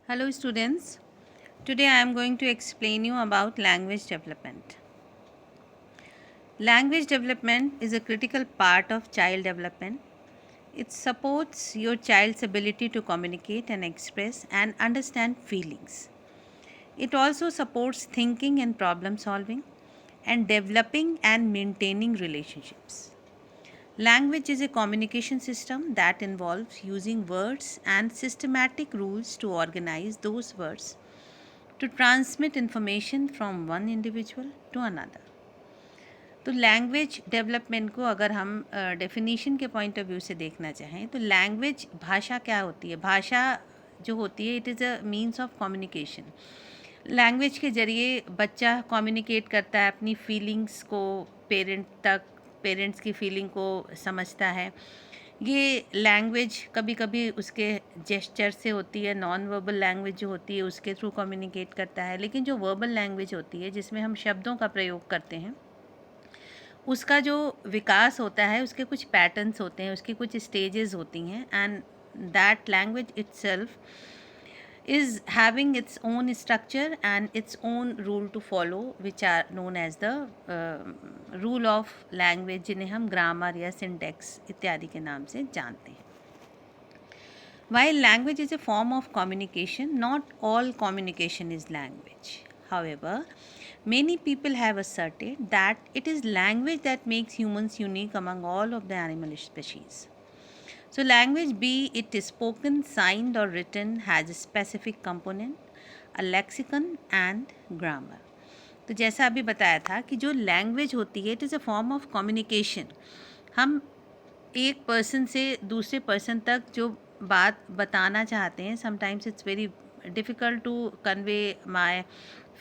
Hello students, today I am going to explain you about language development. Language development is a critical part of child development. It supports your child's ability to communicate and express and understand feelings. It also supports thinking and problem solving and developing and maintaining relationships. Language is a communication system that involves using words and systematic rules to organize those words to transmit information from one individual to another. तो language development को अगर हम definition के point of view से देखना चाहें तो language भाषा क्या होती है? भाषा जो होती है it is a means of communication. Language के ज़रिए बच्चा कम्युनिकेट करता है अपनी फीलिंग्स को पेरेंट तक, पेरेंट्स की फीलिंग को समझता है. ये लैंग्वेज कभी कभी उसके जेस्चर से होती है, नॉन वर्बल लैंग्वेज जो होती है उसके थ्रू कम्युनिकेट करता है. लेकिन जो वर्बल लैंग्वेज होती है जिसमें हम शब्दों का प्रयोग करते हैं उसका जो विकास होता है उसके कुछ पैटर्न्स होते हैं, उसकी कुछ स्टेजेस होती हैं and that language itself is having its own structure and its own rule to follow which are known as the rule of language जिन्हें हम grammar या syntax इत्यादि के नाम से जानते हैं. While language is a form of communication, not all communication is language. However, many people have asserted that it is language that makes humans unique among all of the animal species. So language, be it spoken, signed or written, has a specific component, a lexicon and grammar. तो जैसा अभी बताया था कि जो language होती है it is a form of communication. हम एक पर्सन से दूसरे पर्सन तक जो बात बताना चाहते हैं, sometimes it's very difficult to convey my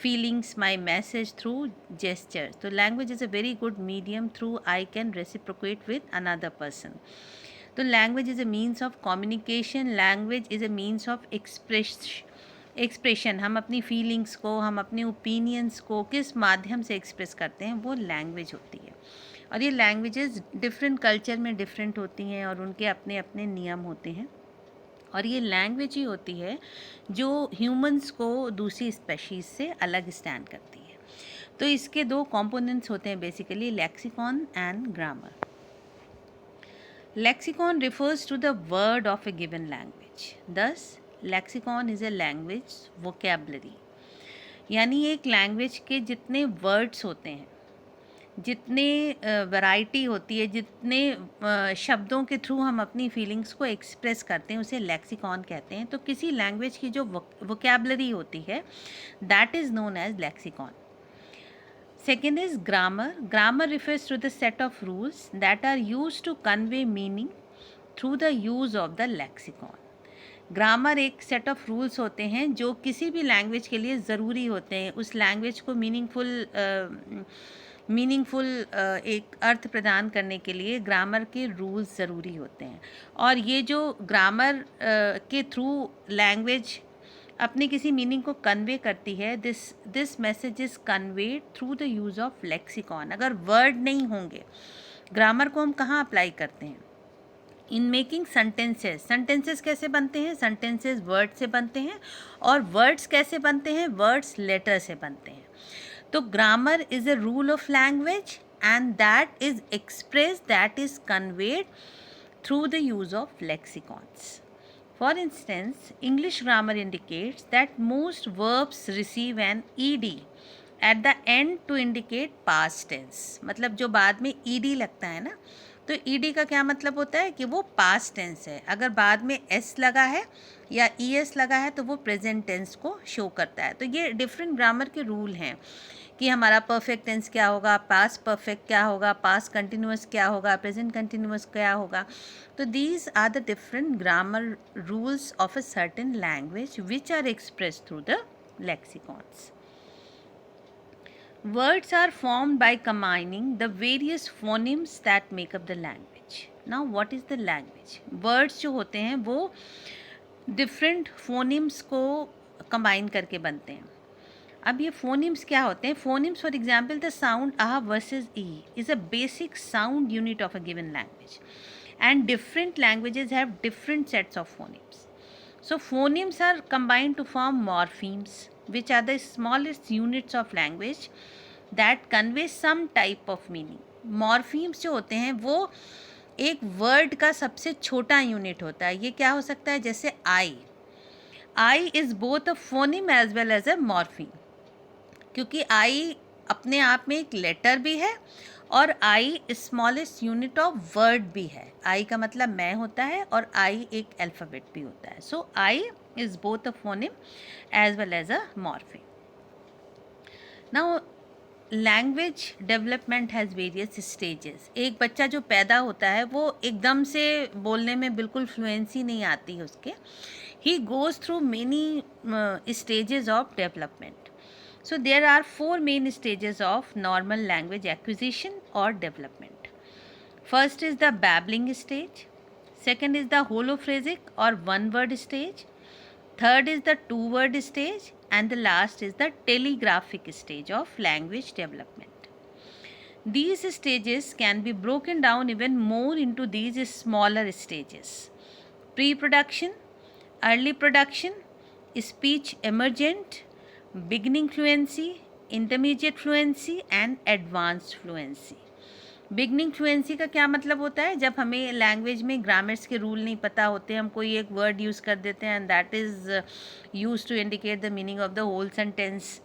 feelings, my message through gesture. तो language is a very good medium through I can reciprocate with another person. तो language is a means of communication, language is a means of expression. हम अपनी feelings को, हम अपने opinions को किस माध्यम से एक्सप्रेस करते हैं वो लैंग्वेज होती है. और ये लैंग्वेजेस डिफरेंट कल्चर में डिफरेंट होती हैं और उनके अपने अपने नियम होते हैं. और ये लैंग्वेज ही होती है जो ह्यूमंस को दूसरी स्पेशीज़ से अलग स्टैंड करती है. तो इसके दो कंपोनेंट्स होते हैं basically, lexicon and grammar. Lexicon refers to the word of a given language. Thus, lexicon is a language vocabulary. यानी एक लैंग्वेज के जितने वर्ड्स होते हैं, जितने वैरायटी होती है, जितने शब्दों के थ्रू हम अपनी फीलिंग्स को एक्सप्रेस करते हैं उसे लेक्सिकॉन कहते हैं. तो किसी लैंग्वेज की जो वोकेबलरी होती है that is known as lexicon. Second is grammar. Grammar refers to the set of rules that are used to convey meaning through the use of the lexicon. Grammar एक set of rules होते हैं जो किसी भी language के लिए ज़रूरी होते हैं. उस लैंग्वेज को मीनिंगफुल एक अर्थ प्रदान करने के लिए ग्रामर के रूल्स ज़रूरी होते हैं. और ये जो ग्रामर के थ्रू लैंग्वेज अपनी किसी मीनिंग को कन्वे करती है, this message is conveyed through the use of lexicon. अगर वर्ड नहीं होंगे, ग्रामर को हम कहाँ अप्लाई करते हैं? In making sentences. सेंटेंसेस कैसे बनते हैं? सेंटेंसेस वर्ड से बनते हैं. और वर्ड्स कैसे बनते हैं? वर्ड्स लेटर से बनते हैं. तो grammar is a rule of language and that is express, that is conveyed through the use of lexicons. For instance, English grammar indicates that most verbs receive an ed at the end to indicate past tense. मतलब जो बाद में ed लगता है ना, तो ed का क्या मतलब होता है कि वो past tense है. अगर बाद में s लगा है या es लगा है तो वो present tense को शो करता है. तो ये डिफरेंट ग्रामर के रूल हैं कि हमारा परफेक्ट टेंस क्या होगा, पास्ट परफेक्ट क्या होगा, पास्ट कंटिन्यूअस क्या होगा, प्रेजेंट कंटिन्यूअस क्या होगा. तो these are the different grammar rules of a certain language which are express through the lexicons. Words are formed by combining the various phonemes that make up the language. Now, what is the language? Words जो होते हैं वो different phonemes को combine करके बनते हैं. अब ये फोनिम्स क्या होते हैं? Phonemes for example the sound आ वर्सेज ई is a basic sound unit of a given language and different languages have different sets of phonemes. So phonemes are combined to form morphemes, which are the smallest units of language that convey some type of meaning. Morphemes जो होते हैं वो एक word का सबसे छोटा unit होता है. ये क्या हो सकता है? जैसे I is both a phoneme as well as a morpheme, क्योंकि आई अपने आप में एक लेटर भी है और आई स्मॉलेस्ट यूनिट ऑफ वर्ड भी है. आई का मतलब मैं होता है और आई एक अल्फ़ाबेट भी होता है. So I is both a phoneme as well as a morpheme. Now language development has various stages. एक बच्चा जो पैदा होता है वो एकदम से बोलने में बिल्कुल फ्लुएंसी नहीं आती है उसके. He goes through many stages of development. So there are four main stages of normal language acquisition or development. First is the babbling stage. Second is the holophrasic or one word stage. Third is the two word stage. And the last is the telegraphic stage of language development. These stages can be broken down even more into these smaller stages: pre-production, early production, speech emergent, beginning fluency, intermediate fluency and advanced fluency. Beginning fluency का क्या मतलब होता है? जब हमें language में grammars के rule नहीं पता होते, हम कोई एक वर्ड यूज़ कर देते हैं and that is use to indicate the meaning of the whole sentence,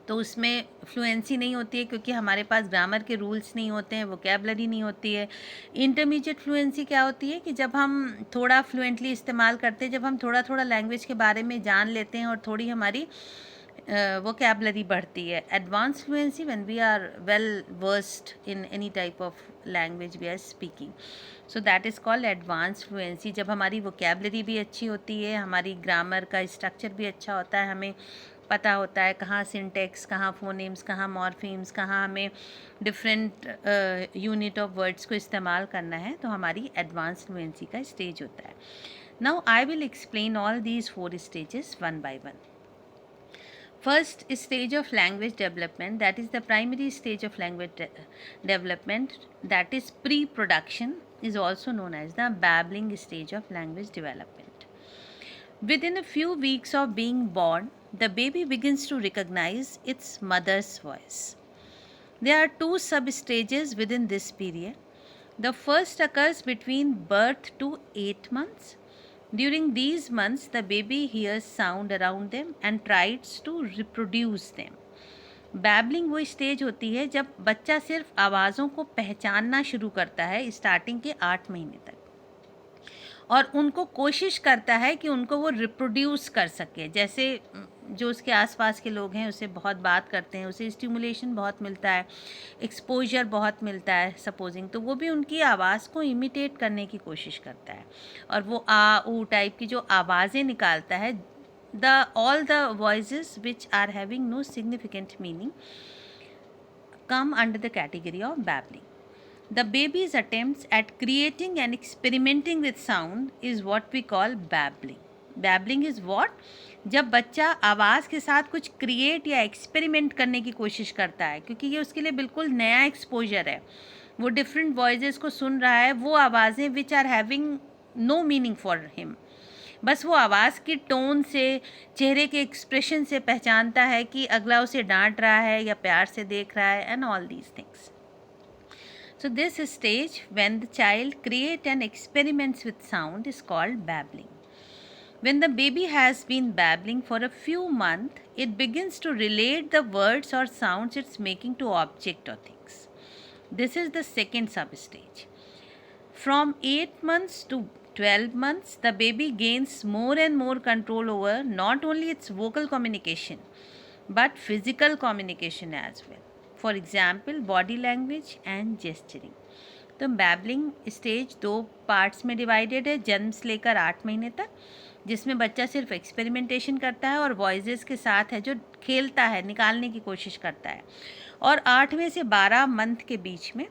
तो उसमें फ्लुएंसी नहीं होती है क्योंकि हमारे पास ग्रामर के रूल्स नहीं होते हैं, वोकैबुलरी नहीं होती है. इंटरमीडिएट फ्लुएंसी क्या होती है कि जब हम थोड़ा फ्लुएंटली इस्तेमाल करते हैं, जब हम थोड़ा थोड़ा लैंग्वेज के बारे में जान लेते हैं और थोड़ी हमारी vocabulary बढ़ती है. Advanced fluency when we are well versed in any type of language we are speaking. So that is called advanced fluency. जब हमारी vocabulary भी अच्छी होती है, हमारी grammar का structure भी अच्छा होता है, हमें पता होता है कहाँ syntax, कहाँ phonemes, कहाँ morphemes, कहाँ हमें different unit of words को इस्तेमाल करना है, तो हमारी advanced fluency का stage होता है. Now I will explain all these four stages one by one. First stage of language development, that is the primary stage of language development, that is pre-production, is also known as the babbling stage of language development. Within a few weeks of being born, the baby begins to recognize its mother's voice. There are two sub-stages within this period. The first occurs between birth to 8 months. During these months, the baby hears sound around them and tries to reproduce them. Babbling वो stage होती है जब बच्चा सिर्फ आवाज़ों को पहचानना शुरू करता है स्टार्टिंग के 8 महीने तक, और उनको कोशिश करता है कि उनको वो रिप्रोड्यूस कर सके. जैसे जो उसके आसपास के लोग हैं उससे बहुत बात करते हैं, उसे स्टिमुलेशन बहुत मिलता है, एक्सपोजर बहुत मिलता है सपोजिंग, तो वो भी उनकी आवाज़ को इमिटेट करने की कोशिश करता है और वो आ ऊ टाइप की जो आवाज़ें निकालता है, all the voices which are having no significant meaning come under the category of babbling. The baby's attempts at creating and experimenting with sound is what we call babbling. Babbling is what? जब बच्चा आवाज़ के साथ कुछ create या experiment करने की कोशिश करता है, क्योंकि ये उसके लिए बिल्कुल नया एक्सपोजर है. वो डिफरेंट वॉइसेस को सुन रहा है, वो आवाज़ें which are having no meaning for him. बस वो आवाज़ की टोन से, चेहरे के एक्सप्रेशन से पहचानता है कि अगला उसे डांट रहा है या प्यार से देख रहा है, and all these things. So this stage when the child creates and experiments with sound is called babbling. When the baby has been babbling for a few months, it begins to relate the words or sounds it's making to object or things. This is the second substage. From 8 months to 12 months, the baby gains more and more control over not only its vocal communication, but physical communication as well. For example, body language and gesturing. तो babbling stage 2 parts में divided है, जन्म से लेकर 8 महीने तक, जिसमें बच्चा सिर्फ एक्सपेरिमेंटेशन करता है और वॉइसेस के साथ है जो खेलता है, निकालने की कोशिश करता है, और 8वें से 12 मंथ के बीच में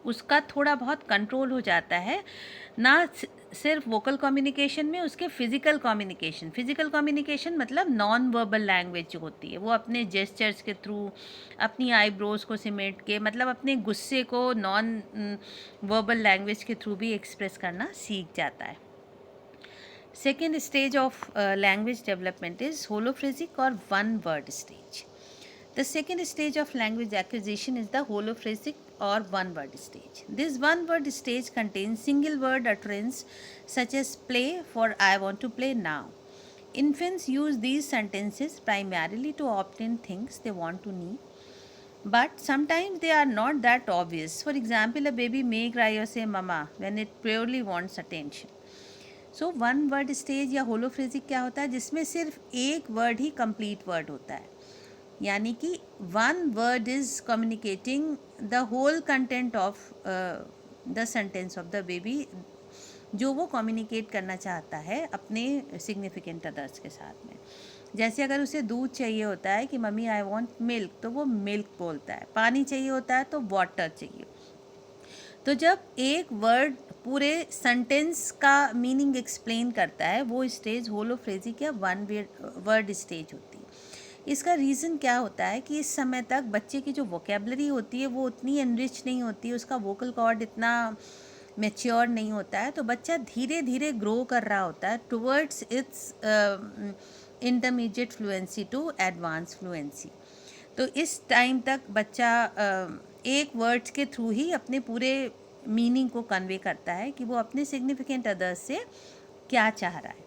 उसका थोड़ा बहुत कंट्रोल हो जाता है, ना सिर्फ वोकल कम्युनिकेशन में, उसके फिज़िकल कम्युनिकेशन मतलब नॉन वर्बल लैंग्वेज जो होती है, वो अपने जेस्चर्स के थ्रू, अपनी आईब्रोज को सिमेट के, मतलब अपने गुस्से को नॉन वर्बल लैंग्वेज के थ्रू भी एक्सप्रेस करना सीख जाता है. Second stage of language development is holophrasic or one word stage. The second stage of language acquisition is the holophrasic or one word stage. This one word stage contains single word utterance such as play for I want to play now. Infants use these sentences primarily to obtain things they want to need, but sometimes they are not that obvious. For example, a baby may cry or say mama when it purely wants attention. So one word stage या होलोफ्रेजिक क्या होता है, जिसमें सिर्फ एक word ही complete word होता है, यानी कि one word is communicating the whole content of the sentence of the baby, जो वो कम्युनिकेट करना चाहता है अपने सिग्निफिकेंट अदर्स के साथ में. जैसे अगर उसे दूध चाहिए होता है कि मम्मी आई वांट मिल्क, तो वो मिल्क बोलता है. पानी चाहिए होता है तो वाटर चाहिए. तो जब एक वर्ड पूरे सेंटेंस का मीनिंग एक्सप्लेन करता है, वो स्टेज होलोफ्रेजिक या वन वर्ड स्टेज होती है. इसका रीज़न क्या होता है कि इस समय तक बच्चे की जो वोकेबलरी होती है वो उतनी एनरिच नहीं होती है, उसका वोकल कॉर्ड इतना मैच्योर नहीं होता है. तो बच्चा धीरे धीरे ग्रो कर रहा होता है towards its intermediate fluency to advance fluency. तो इस टाइम तक बच्चा एक वर्ड्स के थ्रू ही अपने पूरे मीनिंग को कन्वे करता है कि वो अपने सिग्निफिकेंट अदर्स से क्या चाह रहा है.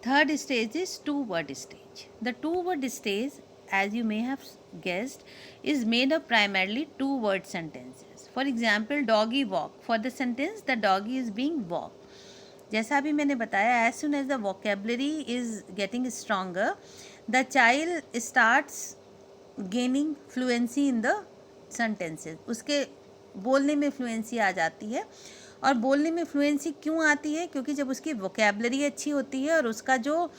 Third stage is two word stage. The two word stage, as you may have guessed, is made of primarily two word sentences. For example, doggy walk. For the sentence, the doggy is being walked. जैसा अभी मैंने बताया, as soon as the vocabulary is getting stronger, the child starts gaining fluency in the sentences. उसके बोलने में fluency आ जाती है. और बोलने में फ्लुएंसी क्यों आती है? क्योंकि जब उसकी वोकेबलरी अच्छी होती है और उसका जो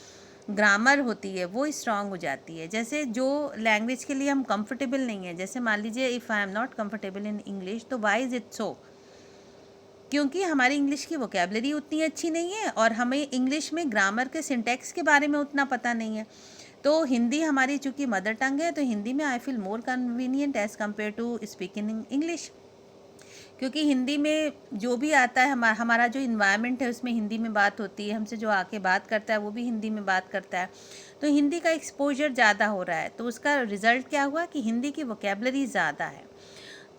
ग्रामर होती है वो स्ट्रांग हो जाती है. जैसे जो लैंग्वेज के लिए हम कंफर्टेबल नहीं है, जैसे मान लीजिए if I am not comfortable in English, तो वाई इज़ इट सो? क्योंकि हमारी इंग्लिश की वोकेबलरी उतनी अच्छी नहीं है और हमें इंग्लिश में ग्रामर के सिंटैक्स के बारे में उतना पता नहीं है. तो हिंदी हमारी चूँकि मदर टंग है, तो हिंदी में I feel more convenient as compare to speaking in English. क्योंकि हिंदी में जो भी आता है, हमारा जो इन्वायरमेंट है उसमें हिंदी में बात होती है, हमसे जो आके बात करता है वो भी हिंदी में बात करता है. तो हिंदी का एक्सपोजर ज़्यादा हो रहा है, तो उसका रिज़ल्ट क्या हुआ कि हिंदी की वोकेबलरी ज़्यादा है.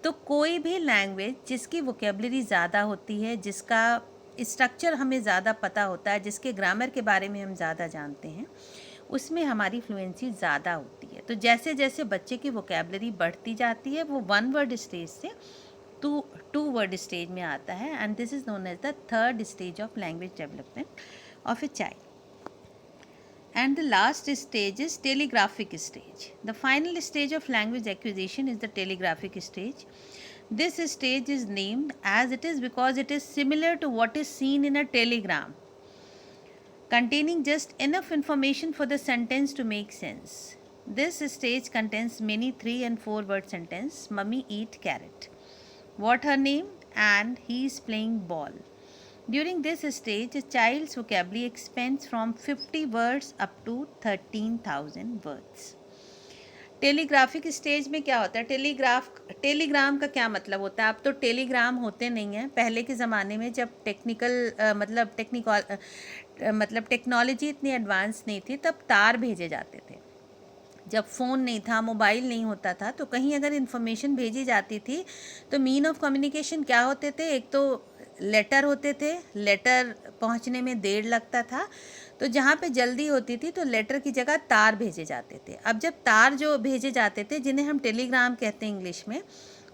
तो कोई भी लैंग्वेज जिसकी वोकेबलरी ज़्यादा होती है, जिसका स्ट्रक्चर हमें ज़्यादा पता होता है, जिसके ग्रामर के बारे में हम ज़्यादा जानते हैं, उसमें हमारी फ्लुएंसी ज़्यादा होती है. तो जैसे जैसे बच्चे की वोकेबलरी बढ़ती जाती है, वो वन वर्ड स्टेज से टू वर्ड स्टेज में आता है. And this is known as the third stage of language development of a child. And the last stage is telegraphic stage. The final stage of language acquisition is the telegraphic stage. This stage is named as it is because it is similar to what is seen in a telegram, containing just enough information for the sentence to make sense. This stage contains many 3 and 4 word sentences. Mummy eat carrot. What her name? And he is playing ball. During this stage, a child's vocabulary expands from 50 words up to 13,000 words. Telegraphic stage में क्या होता है? Telegram का क्या मतलब होता है? अब तो टेलीग्राम होते नहीं हैं. पहले के ज़माने में जब टेक्नोलॉजी इतनी एडवांस नहीं थी, तब तार भेजे जाते थे. जब फ़ोन नहीं था, मोबाइल नहीं होता था, तो कहीं अगर इन्फॉर्मेशन भेजी जाती थी तो मीन ऑफ कम्युनिकेशन क्या होते थे? एक तो लेटर होते थे, लेटर पहुंचने में देर लगता था, तो जहाँ पे जल्दी होती थी तो लेटर की जगह तार भेजे जाते थे. अब जब तार जो भेजे जाते थे, जिन्हें हम टेलीग्राम कहते हैं इंग्लिश में,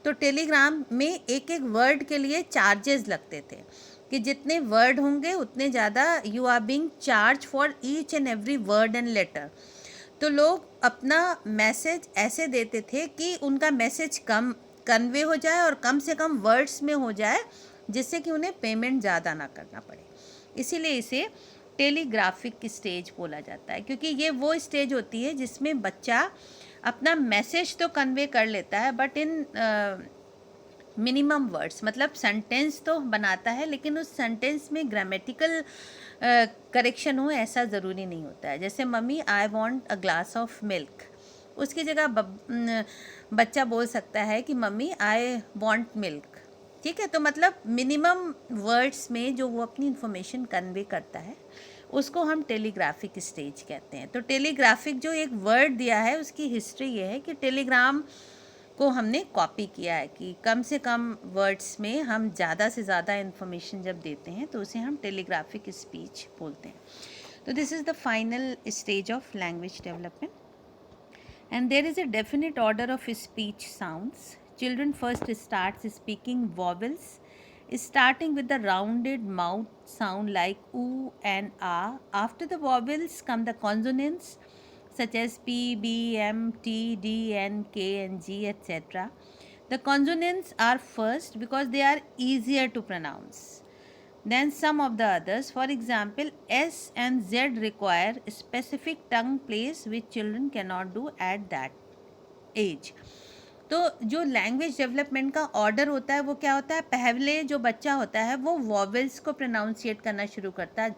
तो टेलीग्राम में एक एक वर्ड के लिए चार्जेस लगते थे कि जितने वर्ड होंगे उतने ज़्यादा you are being charge for each and every word and letter. तो लोग अपना मैसेज ऐसे देते थे कि उनका मैसेज कम कन्वे हो जाए और कम से कम वर्ड्स में हो जाए, जिससे कि उन्हें पेमेंट ज़्यादा ना करना पड़े. इसीलिए इसे टेलीग्राफिक स्टेज बोला जाता है, क्योंकि ये वो स्टेज होती है जिसमें बच्चा अपना मैसेज तो कन्वे कर लेता है, बट इन मिनिमम वर्ड्स. मतलब सेंटेंस तो बनाता है, लेकिन उस सेंटेंस में ग्रामेटिकल करेक्शन हो ऐसा ज़रूरी नहीं होता है. जैसे mummy I want a glass of milk, उसकी जगह बच्चा बोल सकता है कि मम्मी आई वांट मिल्क. ठीक है। तो मतलब मिनिमम वर्ड्स में जो वो अपनी इंफॉर्मेशन कन्वे करता है उसको हम टेलीग्राफिक स्टेज कहते हैं। तो टेलीग्राफिक जो एक वर्ड दिया है उसकी हिस्ट्री ये है कि टेलीग्राम को हमने कॉपी किया है कि कम से कम वर्ड्स में हम ज़्यादा से ज़्यादा इन्फॉर्मेशन जब देते हैं तो उसे हम टेलीग्राफिक स्पीच बोलते हैं। तो this is the final stage of language development and there is a definite order of speech sounds. Children first starts speaking vowels, starting with the rounded mouth sound like oo and ah. After the vowels come the consonants such as p, b, m, t, d, n, k, and g, etc. The consonants are first because they are easier to pronounce than some of the others. For example, S and Z require specific tongue plays which children cannot do at that age. तो जो language development का order होता है वो क्या होता है, पहले जो बच्चा होता है वो वॉवेल्स को प्रोनाउंसिएट करना शुरू करता है,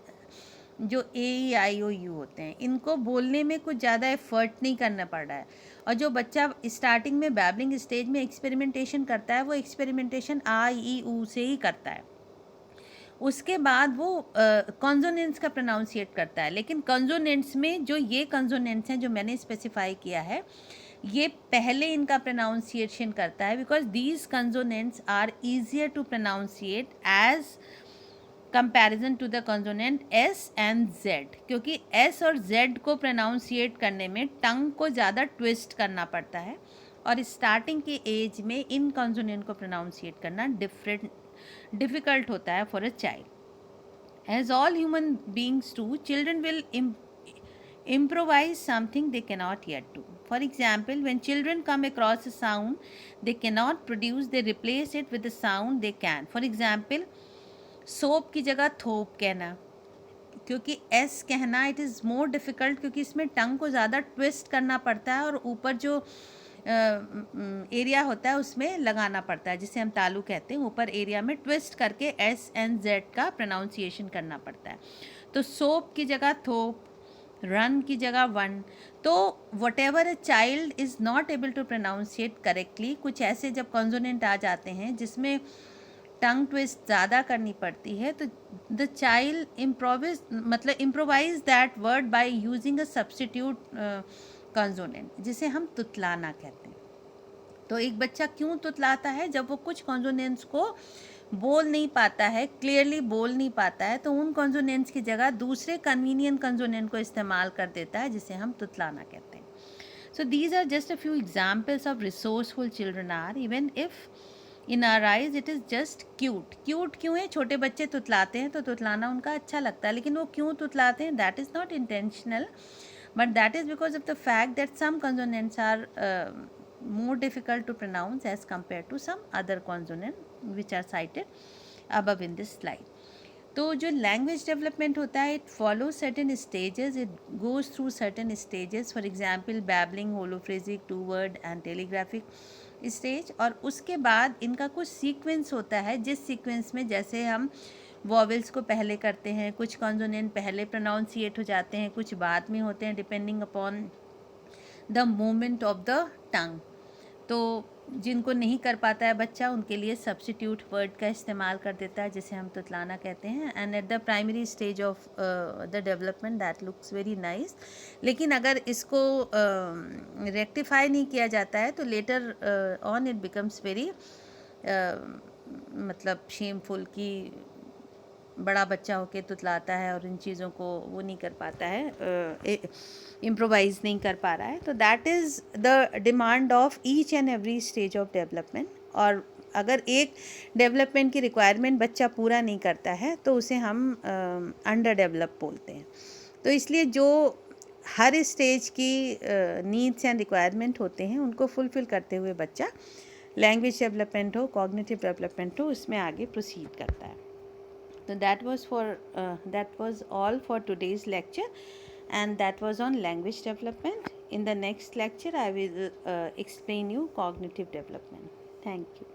जो ए ई आई ओ यू होते हैं, इनको बोलने में कुछ ज़्यादा एफर्ट नहीं करना पड़ रहा है। और जो बच्चा स्टार्टिंग में बैबलिंग स्टेज में एक्सपेरिमेंटेशन करता है वो एक्सपेरिमेंटेशन आ ई ऊ से ही करता है। उसके बाद वो कॉन्जोनेंट्स का प्रोनाउंसिएट करता है, लेकिन कॉन्जोनेंट्स में जो ये कॉन्जोनेंट्स हैं जो मैंने स्पेसिफाई किया है ये पहले इनका प्रोनाउंसिएशन करता है because these consonants are easier to pronounciate as comparison to the consonant S and Z, क्योंकि एस और जेड को प्रोनाउंसिएट करने में टंग को ज़्यादा ट्विस्ट करना पड़ता है और स्टार्टिंग के एज में इन कॉन्जोनेंट को प्रोनाउंसिएट करना डिफ़िकल्ट होता है for a child. As all human beings do, children will improvise something they cannot yet do. For example, when children come across a sound they cannot produce, they replace it with the sound they can. For example, soap की जगह थोप कहना, क्योंकि S कहना it is more difficult क्योंकि इसमें टंग को ज़्यादा ट्विस्ट करना पड़ता है और ऊपर जो एरिया होता है उसमें लगाना पड़ता है जिसे हम तालू कहते हैं, ऊपर एरिया में ट्विस्ट करके एस एंड जेड का प्रोनाउंसिएशन करना पड़ता है. तो सोप की जगह थोप, रन की जगह वन. तो whatever a child is not able to pronunciate correctly, कुछ ऐसे जब कॉन्सोनेंट आ जाते हैं जिसमें टंग ट्विस्ट ज़्यादा करनी पड़ती है तो the child improvise that word by using a substitute consonant, जिसे हम तुतलाना कहते हैं. तो एक बच्चा क्यों तुतलाता है, जब वो कुछ कॉन्सोनेंट्स को बोल नहीं पाता है, क्लियरली बोल नहीं पाता है, तो उन कॉन्सोनेंट्स की जगह दूसरे कन्वीनियंट कॉन्सोनेंट को इस्तेमाल कर देता है जिसे हम तुतलाना कहते हैं. So these are just a few examples of resourceful children are, even if in our eyes it is just cute. Cute क्यों है, छोटे बच्चे तुतलाते हैं तो तुतलाना उनका अच्छा लगता है, लेकिन वो क्यों तुतलाते हैं, that is not intentional, but that is because of the fact that some consonants are more difficult to pronounce as compared to some other consonant which are cited above in this slide. तो जो language development होता है it follow certain stages, it goes through certain stages. For example babbling, holophrastic, two word and telegraphic stage. और उसके बाद इनका कुछ sequence होता है जिस सीक्वेंस में जैसे हम वॉवेल्स को पहले करते हैं, कुछ कॉन्सोनेंट पहले प्रोनाउंसिएट हो जाते हैं, कुछ बाद में होते हैं depending upon the movement of the tongue. तो जिनको नहीं कर पाता है बच्चा उनके लिए सब्स्टिट्यूट वर्ड का इस्तेमाल कर देता है जिसे हम तुतलाना कहते हैं. And at the primary stage of the development that looks very nice, लेकिन अगर इसको रेक्टिफाई नहीं किया जाता है तो later on it becomes very मतलब शेमफुल कि बड़ा बच्चा होके तुतलाता है और इन चीज़ों को वो नहीं कर पाता है, इम्प्रोवाइज़ नहीं कर पा रहा है. तो that is the demand of each and every stage of development. और अगर एक डेवलपमेंट की रिक्वायरमेंट बच्चा पूरा नहीं करता है तो उसे हम अंडर डेवलप बोलते हैं. तो इसलिए जो हर स्टेज की नीड्स एंड रिक्वायरमेंट होते हैं उनको फुलफ़िल करते हुए बच्चा लैंग्वेज डेवलपमेंट हो, कॉग्निटिव डेवलपमेंट हो, उसमें आगे प्रोसीड करता है. So that was all for today's lecture, and that was on language development. In the next lecture I will explain you cognitive development. Thank you.